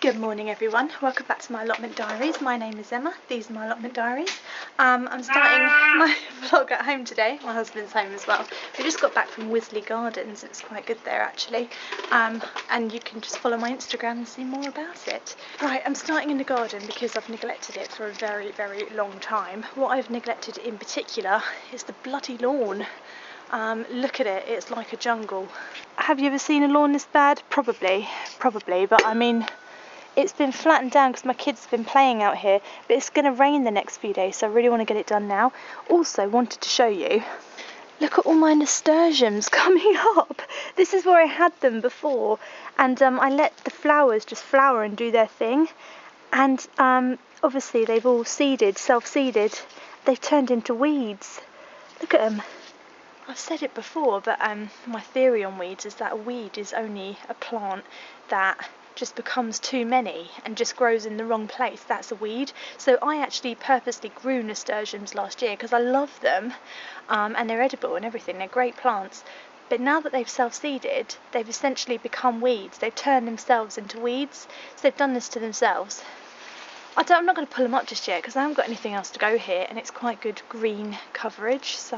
Good morning everyone, welcome back to my allotment diaries. My name is Emma, these are my allotment diaries. I'm starting my vlog at home today, my husband's home as well. We just got back from Wisley Gardens, it's quite good there actually. And you can just follow my Instagram and see more about it. Right, I'm starting in the garden because I've neglected it for a very, very long time. What I've neglected in particular is the bloody lawn. Look at it, it's like a jungle. Have you ever seen a lawn this bad? Probably, but I mean, it's been flattened down because my kids have been playing out here, but it's going to rain the next few days, so I really want to get it done now. Also wanted to show you, look at all my nasturtiums coming up. This is where I had them before, and I let the flowers just flower and do their thing, and obviously they've all seeded, self-seeded. They've turned into weeds. Look at them. I've said it before, but my theory on weeds is that a weed is only a plant that just becomes too many and just grows in the wrong place. That's a weed. So I actually purposely grew nasturtiums last year because I love them, and they're edible and everything. They're great plants. But now that they've self-seeded, they've essentially become weeds. They've turned themselves into weeds. So they've done this to themselves. I'm not going to pull them up just yet because I haven't got anything else to go here, and it's quite good green coverage. So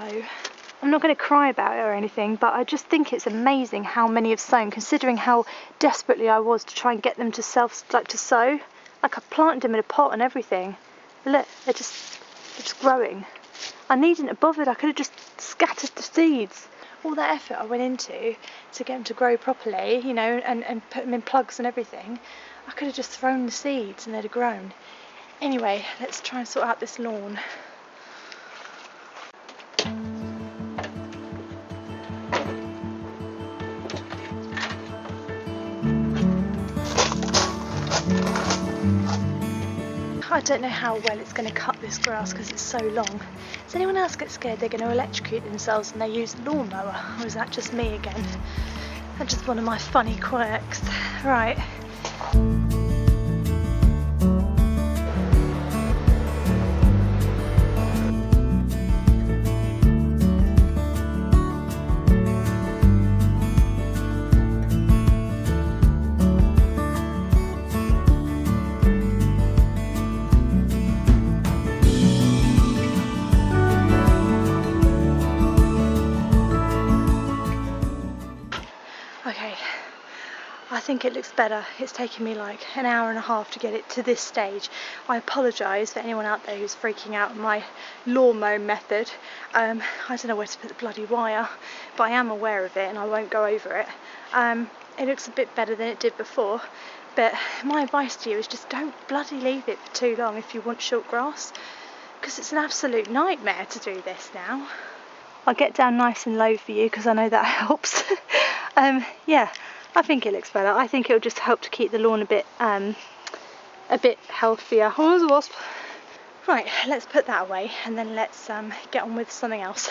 I'm not going to cry about it or anything, but I just think it's amazing how many have sown, considering how desperately I was to try and get them to sow. Like I planted them in a pot and everything. Look, they're just growing. I needn't have bothered. I could have just scattered the seeds. All that effort I went into to get them to grow properly, you know, and put them in plugs and everything, I could have just thrown the seeds and they'd have grown. Anyway, let's try and sort out this lawn. I don't know how well it's going to cut this grass because it's so long. Does anyone else get scared they're going to electrocute themselves when they use a lawnmower? Or is that just me again? That's just one of my funny quirks. Right. Okay, I think it looks better. It's taken me like an hour and a half to get it to this stage. I apologise for anyone out there who's freaking out at my lawn mowing method. I don't know where to put the bloody wire, but I am aware of it and I won't go over it. It looks a bit better than it did before, but my advice to you is just don't bloody leave it for too long if you want short grass, because it's an absolute nightmare to do this now. I'll get down nice and low for you because I know that helps. Yeah, I think it looks better. I think it'll just help to keep the lawn a bit healthier. Oh, there's a wasp. Right, let's put that away and then let's get on with something else.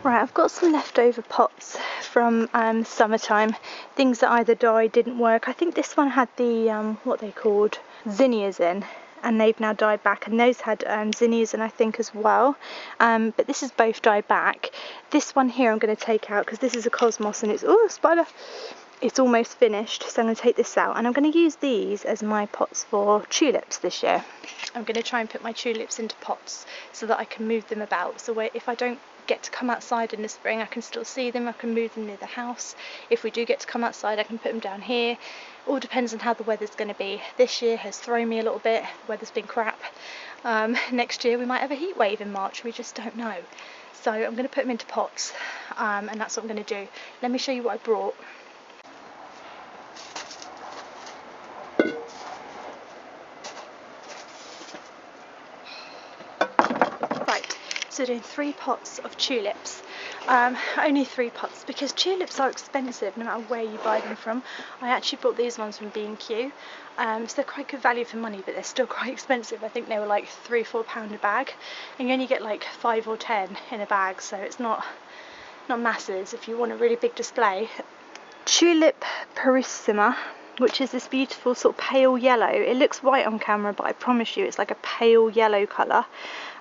Right, I've got some leftover pots from summertime, things that either died, didn't work. I think this one had the, what they called, zinnias in, and they've now died back, and those had zinnias in I think as well, but this has both died back. This one here I'm going to take out because this is a cosmos and it's, oh, spider! It's almost finished, so I'm going to take this out, and I'm going to use these as my pots for tulips this year. I'm going to try and put my tulips into pots so that I can move them about, so if I don't get to come outside in the spring I can still see them, I can move them near the house. If we do get to come outside I can put them down here. All depends on how the weather's going to be. This year has thrown me a little bit, the weather's been crap. Next year we might have a heat wave in March, we just don't know. So I'm going to put them into pots, and that's what I'm going to do. Let me show you what I brought. So doing 3 pots of tulips, only 3 pots because tulips are expensive no matter where you buy them from. I actually bought these ones from B&Q, so they're quite good value for money, but they're still quite expensive. I think they were like £3-4 a bag, and you only get like 5 or 10 in a bag, so it's not masses if you want a really big display. Tulip Parissima which is this beautiful sort of pale yellow. It looks white on camera, but I promise you it's like a pale yellow colour.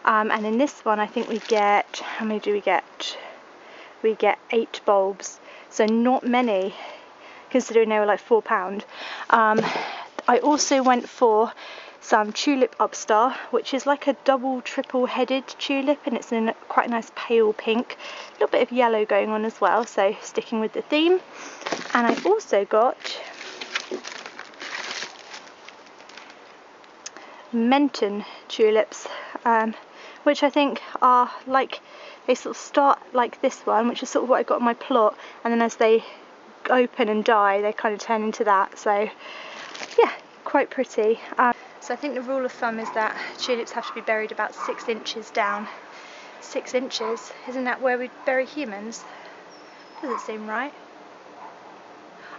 And in this one I think we get, how many do we get? We get 8 bulbs, so not many considering they were like £4. I also went for some Tulip Upstar, which is like a double triple headed tulip, and it's in quite a nice pale pink, a little bit of yellow going on as well, so sticking with the theme. And I also got Menton tulips, which I think are like, they sort of start like this one, which is sort of what I got in my plot, and then as they open and die they kind of turn into that. So yeah, quite pretty. So I think the rule of thumb is that tulips have to be buried about 6 inches down. 6 inches? Isn't that where we bury humans? Doesn't seem right.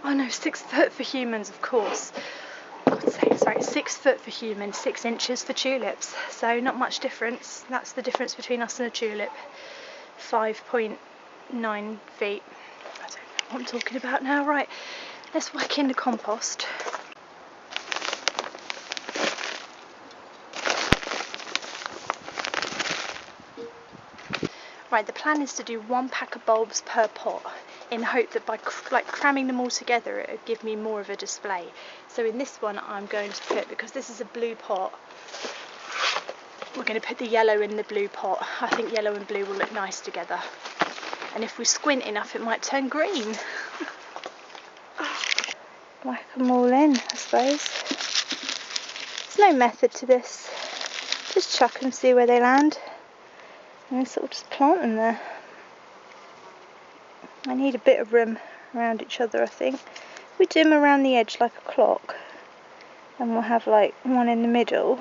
Oh no, 6 foot for humans, of course. God's sake, sorry, 6 foot for humans, 6 inches for tulips. So not much difference. That's the difference between us and a tulip. 5.9 feet. I don't know what I'm talking about now. Right, let's whack in the compost. Right, the plan is to do 1 pack of bulbs per pot, in hope that by cramming them all together it would give me more of a display. So in this one I'm going to put, because this is a blue pot, we're going to put the yellow in the blue pot. I think yellow and blue will look nice together, and if we squint enough it might turn green. Whack them all in, I suppose. There's no method to this, just chuck them, see where they land, and then sort of just plant them there. I need a bit of room around each other, I think. We do them around the edge like a clock, and we'll have like one in the middle.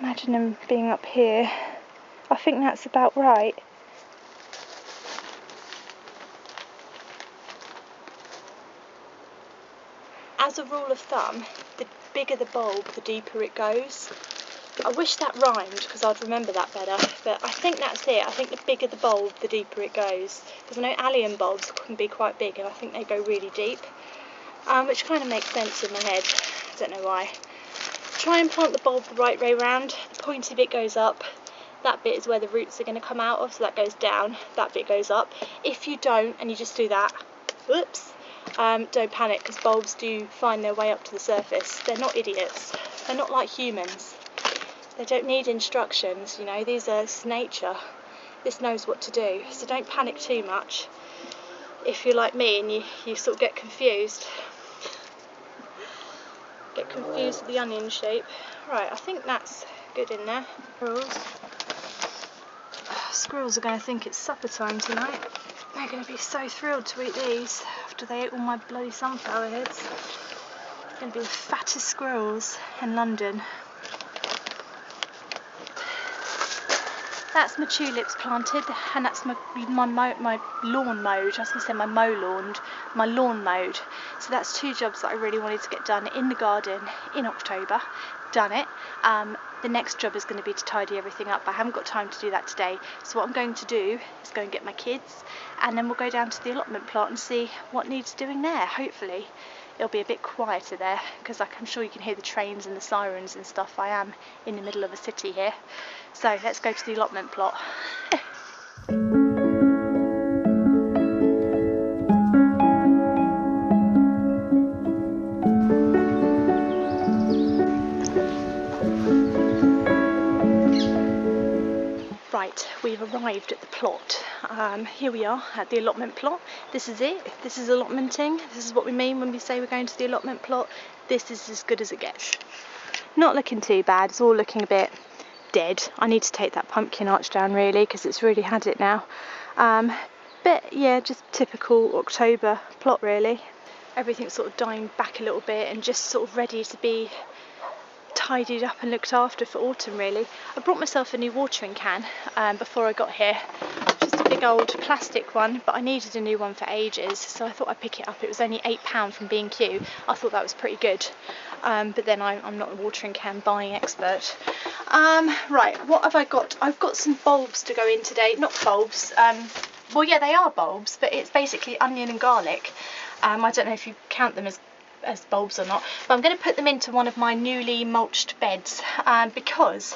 Imagine them being up here. I think that's about right. As a rule of thumb, the bigger the bulb, the deeper it goes. I wish that rhymed, because I'd remember that better, but I think that's it. I think the bigger the bulb, the deeper it goes, because I know allium bulbs can be quite big and I think they go really deep, which kind of makes sense in my head. I don't know why. Try and plant the bulb the right way round. The pointy bit goes up, that bit is where the roots are going to come out of, so that goes down, that bit goes up. If you don't, and you just do that, whoops, don't panic, because bulbs do find their way up to the surface. They're not idiots, they're not like humans. They don't need instructions, you know, it's nature. This knows what to do, so don't panic too much. If you're like me and you sort of get confused. Get confused with the onion shape. Right, I think that's good in there. Squirrels are going to think it's supper time tonight. They're going to be so thrilled to eat these after they ate all my bloody sunflower heads. They're going to be the fattest squirrels in London. That's my tulips planted, and that's my lawn mowed. I was going to say my lawn mowed. So that's 2 jobs that I really wanted to get done in the garden in October. Done it. The next job is going to be to tidy everything up. I haven't got time to do that today. So what I'm going to do is go and get my kids, and then we'll go down to the allotment plot and see what needs doing there. Hopefully it'll be a bit quieter there, because I'm sure you can hear the trains and the sirens and stuff. I am in the middle of a city here. So let's go to the allotment plot. Right, we've arrived at the plot. Here we are at the allotment plot. This is it. This is allotmenting. This is what we mean when we say we're going to the allotment plot. This is as good as it gets. Not looking too bad. It's all looking a bit dead. I need to take that pumpkin arch down really, because it's really had it now. But yeah, just typical October plot really. Everything's sort of dying back a little bit and just sort of ready to be tidied up and looked after for autumn really. I brought myself a new watering can before I got here. Just a big old plastic one, but I needed a new one for ages, so I thought I'd pick it up. It was only £8 from B&Q. I thought that was pretty good. But then I'm not a watering can buying expert. Right, what have I got? I've got some bulbs to go in today. Not bulbs, well yeah, they are bulbs, but it's basically onion and garlic. I don't know if you count them as bulbs or not, but I'm going to put them into one of my newly mulched beds because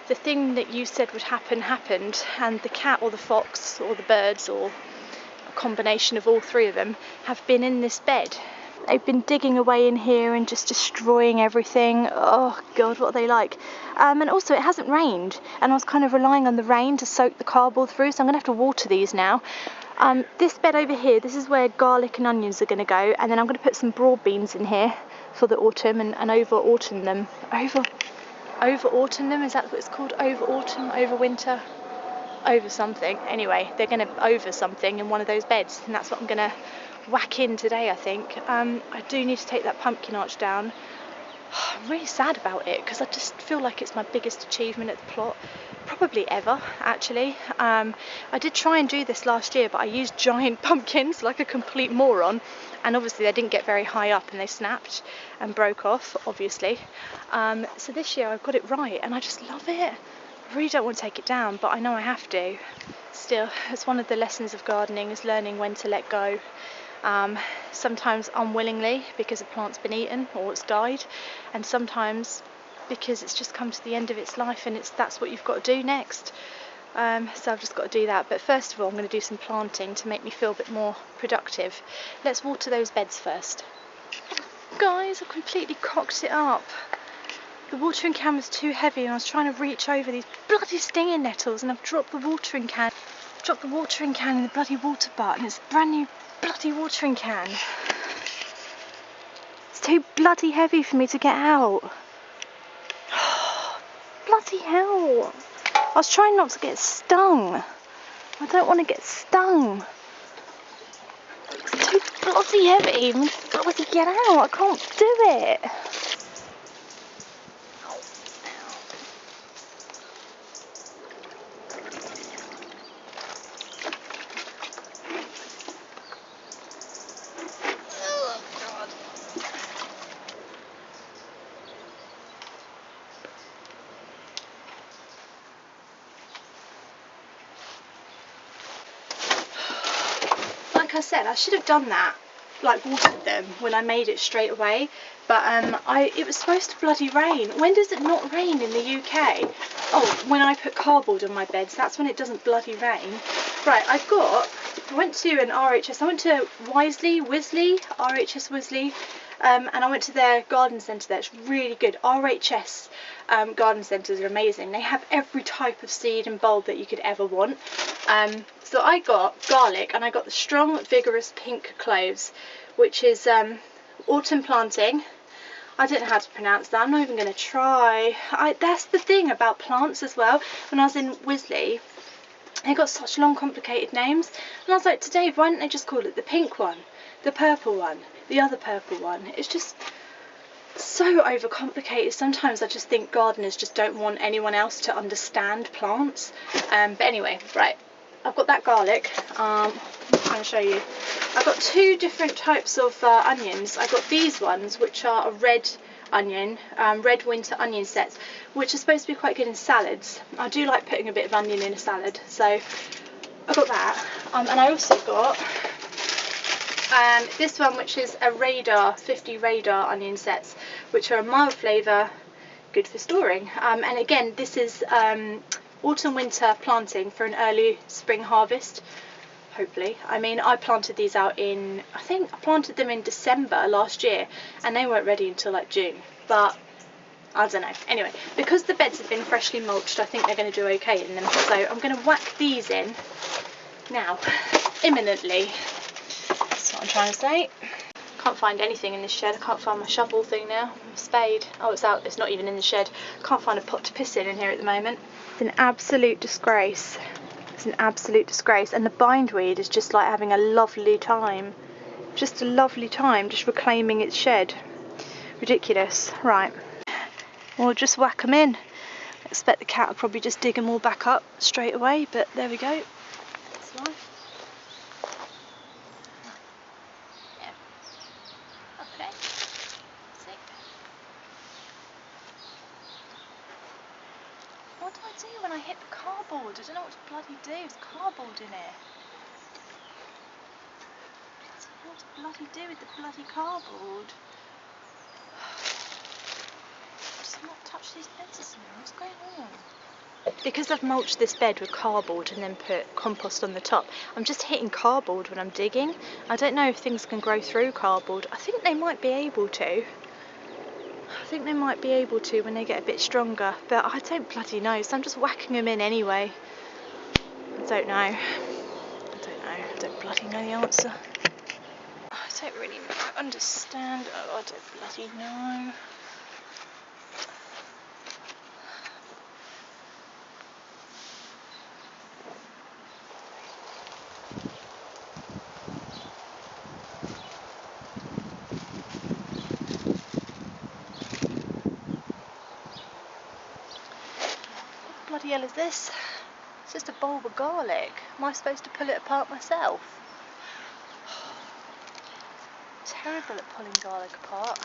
the thing that you said would happen happened, and the cat or the fox or the birds or a combination of all three of them have been in this bed. They've been digging away in here and just destroying everything. Oh God, what are they like? And also it hasn't rained, and I was kind of relying on the rain to soak the cardboard through, so I'm going to have to water these now. This bed over here, this is where garlic and onions are going to go, and then I'm going to put some broad beans in here for the autumn and over autumn them. Over autumn them, is that what it's called? Over autumn, over winter, over something. Anyway, they're going to over something in one of those beds, and that's what I'm going to whack in today, I think. I do need to take that pumpkin arch down. I'm really sad about it because I just feel like it's my biggest achievement at the plot, probably ever, actually. I did try and do this last year, but I used giant pumpkins like a complete moron, and obviously they didn't get very high up and they snapped and broke off, obviously. So this year I've got it right and I just love it. I really don't want to take it down, but I know I have to. Still, it's one of the lessons of gardening, is learning when to let go. Sometimes unwillingly because a plant's been eaten or it's died, and sometimes because it's just come to the end of its life and that's what you've got to do next. So I've just got to do that. But first of all, I'm going to do some planting to make me feel a bit more productive. Let's water those beds first. Guys, I've completely cocked it up. The watering can was too heavy and I was trying to reach over these bloody stinging nettles, and I've dropped the watering can. Dropped the watering can in the bloody water butt, and it's a brand new bloody watering can. It's too bloody heavy for me to get out. Bloody hell. I was trying not to get stung. I don't want to get stung. It's too bloody heavy for me to bloody get out. I can't do it. Like I said, I should have done that, like watered them when I made it straight away, but it was supposed to bloody rain. When does it not rain in the UK? Oh, when I put cardboard on my beds, that's when it doesn't bloody rain. Right, I went to an RHS, I went to RHS Wisley, and I went to their garden centre there. It's really good. RHS garden centres are amazing. They have every type of seed and bulb that you could ever want. So I got garlic, and I got the strong, vigorous pink cloves, which is autumn planting. I don't know how to pronounce that. I'm not even going to try. That's the thing about plants as well. When I was in Wisley, they got such long, complicated names. And I was like, to Dave, why didn't they just call it the pink one, the purple one, the other purple one? It's just so overcomplicated. Sometimes I just think gardeners just don't want anyone else to understand plants. But anyway, right. I've got that garlic. I'm trying to show you. I've got two different types of onions. I've got these ones, which are a red onion, red winter onion sets, which are supposed to be quite good in salads. I do like putting a bit of onion in a salad, so I got that. And I also got this one, which is a Radar 50 Radar onion sets, which are a mild flavour, good for storing. And again, this is autumn winter planting for an early spring harvest, hopefully. I mean, I planted these out in, I think I planted them in December last year, and they weren't ready until like June, but I don't know. Anyway, because the beds have been freshly mulched, I think they're going to do okay in them, so I'm going to whack these in now, imminently. That's what I'm trying to say. Can't find anything in this shed. I can't find my shovel thing now, my spade. Oh, it's out, it's not even in the shed. Can't find a pot to piss in here at the moment. It's an absolute disgrace. It's an absolute disgrace, and the bindweed is just like having a lovely time. Just a lovely time, just reclaiming its shed. Ridiculous. Right, we'll just whack them in. I expect the cat will probably just dig them all back up straight away, but there we go. That's life. Okay. See. What do I do when I hit the cardboard? I don't know what to bloody do. There's cardboard in here. What to bloody do with the bloody cardboard? Just not touch these beds or something. What's going on? Because I've mulched this bed with cardboard and then put compost on the top, I'm just hitting cardboard when I'm digging. I don't know if things can grow through cardboard. I think they might be able to. When they get a bit stronger, but I don't bloody know, so I'm just whacking them in anyway. I don't know. I don't bloody know the answer. I don't really understand. Oh, I don't bloody know. What the bloody hell is this? It's just a bulb of garlic. Am I supposed to pull it apart myself? Terrible at pulling garlic apart.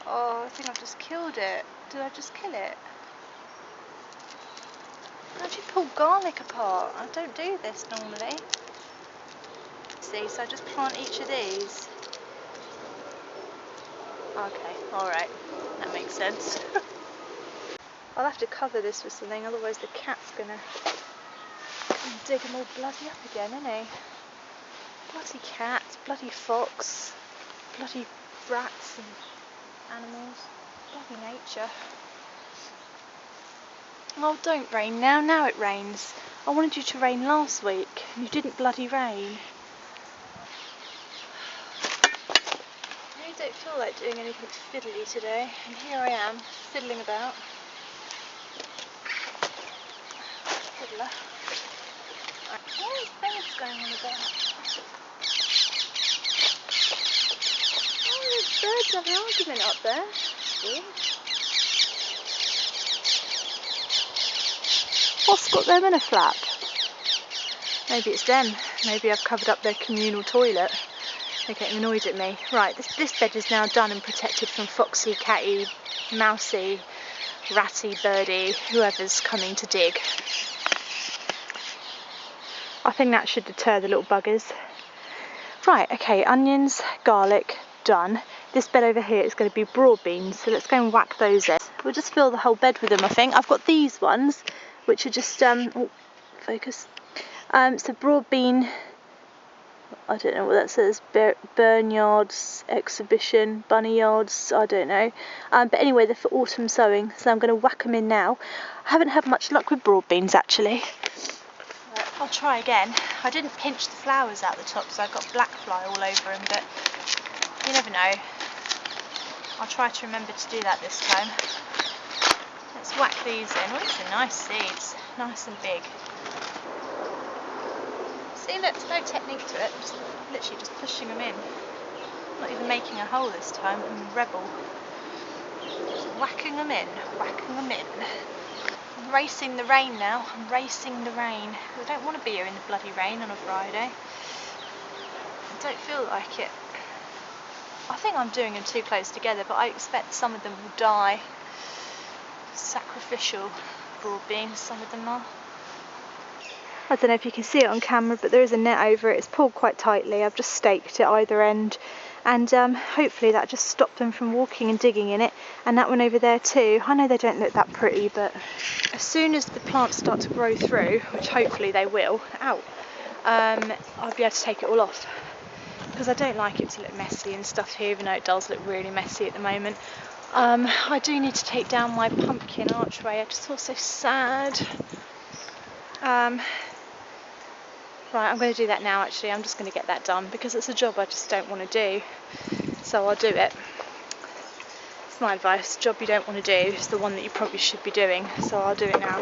Oh, I think I've just killed it. Did I just kill it? How do you pull garlic apart? I don't do this normally. See, so I just plant each of these. Okay, alright. That makes sense. I'll have to cover this with something, otherwise the cat's gonna dig them all bloody up again, isn't he? Bloody cat, bloody fox, bloody rats and animals, bloody nature. Oh, don't rain now, now it rains. I wanted you to rain last week, and you didn't bloody rain. I really don't feel like doing anything fiddly today, and here I am, fiddling about. Fiddler. Right. What are these birds going on about? Oh, there's birds having an argument up there. Weird. What's got them in a flap? Maybe it's them. Maybe I've covered up their communal toilet. They're getting annoyed at me. Right, this bed is now done and protected from foxy, catty, mousy, ratty, birdie, whoever's coming to dig. I think that should deter the little buggers. Right, okay, onions, garlic, done. This bed over here is going to be broad beans, so let's go and whack those in. We'll just fill the whole bed with them, I think. I've got these ones, which are just, focus. So broad bean, I don't know what that says, Burneyards Exhibition, Bunneyards, I don't know. But anyway, they're for autumn sowing, so I'm going to whack them in now. I haven't had much luck with broad beans, actually. Right, I'll try again. I didn't pinch the flowers out the top, so I've got black fly all over them, but you never know. I'll try to remember to do that this time. Let's whack these in. Oh, these are nice seeds, nice and big. See, look, there's no technique to it, just literally just pushing them in. Not even making a hole this time, I'm a rebel. Just whacking them in, whacking them in. I'm racing the rain now, I'm racing the rain. I don't want to be here in the bloody rain on a Friday. I don't feel like it. I think I'm doing them too close together, but I expect some of them will die. Sacrificial broad beans, some of them are. I don't know if you can see it on camera, but there is a net over it. It's pulled quite tightly. I've just staked it either end, and hopefully that just stopped them from walking and digging in it. And that one over there too. I know they don't look that pretty, but as soon as the plants start to grow through, which hopefully they will, I'll be able to take it all off. Because I don't like it to look messy and stuff here, even though it does look really messy at the moment. I do need to take down my pumpkin archway. I just feel so sad. Right, I'm going to do that now actually. I'm just going to get that done because it's a job I just don't want to do. So I'll do it. It's my advice. The job you don't want to do is the one that you probably should be doing. So I'll do it now.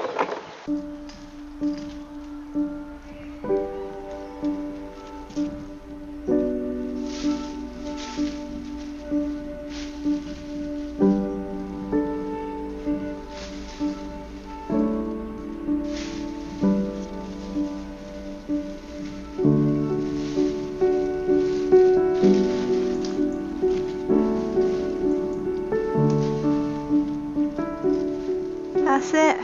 That's it.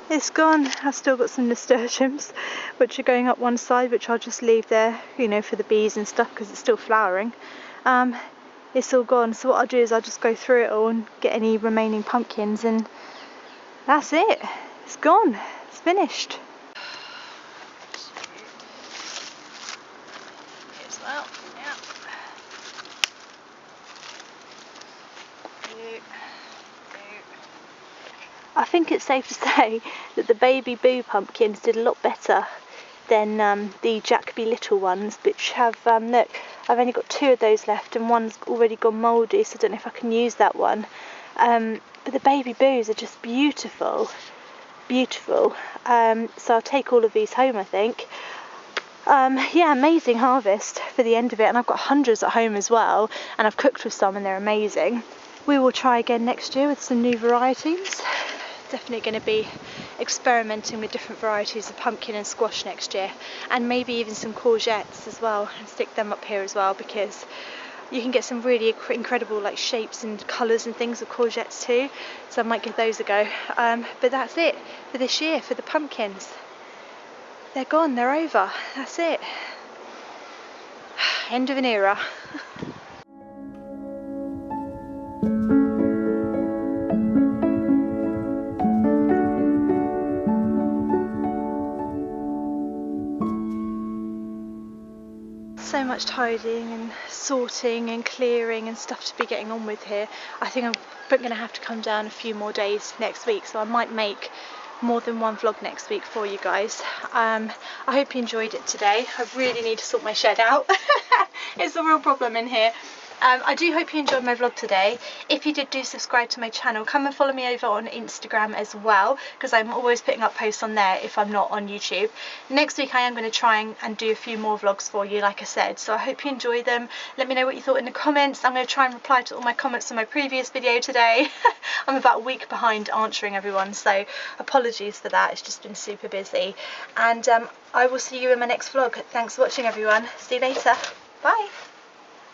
It's gone. I've still got some nasturtiums which are going up one side, which I'll just leave there, you know, for the bees and stuff because it's still flowering. It's all gone, so what I'll do is I'll just go through it all and get any remaining pumpkins, and that's it. It's gone. It's finished. As well, yeah. I think it's safe to say that the baby boo pumpkins did a lot better than the Jacoby Little ones, which have, look, I've only got 2 of those left and one's already gone mouldy, so I don't know if I can use that one. But the baby boos are just beautiful, beautiful. So I'll take all of these home, I think. Yeah, amazing harvest for the end of it, and I've got hundreds at home as well, and I've cooked with some and they're amazing. We will try again next year with some new varieties. Definitely going to be experimenting with different varieties of pumpkin and squash next year, and maybe even some courgettes as well, and stick them up here as well, because you can get some really incredible like shapes and colours and things with courgettes too, so I might give those a go. But that's it for this year for the pumpkins. They're gone, they're over, that's it. End of an era. So much tidying and sorting and clearing and stuff to be getting on with here. I think I'm going to have to come down a few more days next week, so I might make more than one vlog next week for you guys. I hope you enjoyed it today. I really need to sort my shed out. It's a real problem in here. I do hope you enjoyed my vlog today. If you did, do subscribe to my channel. Come and follow me over on Instagram as well, because I'm always putting up posts on there if I'm not on YouTube. Next week I am going to try and do a few more vlogs for you, like I said, so I hope you enjoy them. Let me know what you thought in the comments. I'm going to try and reply to all my comments on my previous video today. I'm about a week behind answering everyone, so apologies for that. It's just been super busy, and I will see you in my next vlog. Thanks for watching, everyone. See you later. Bye.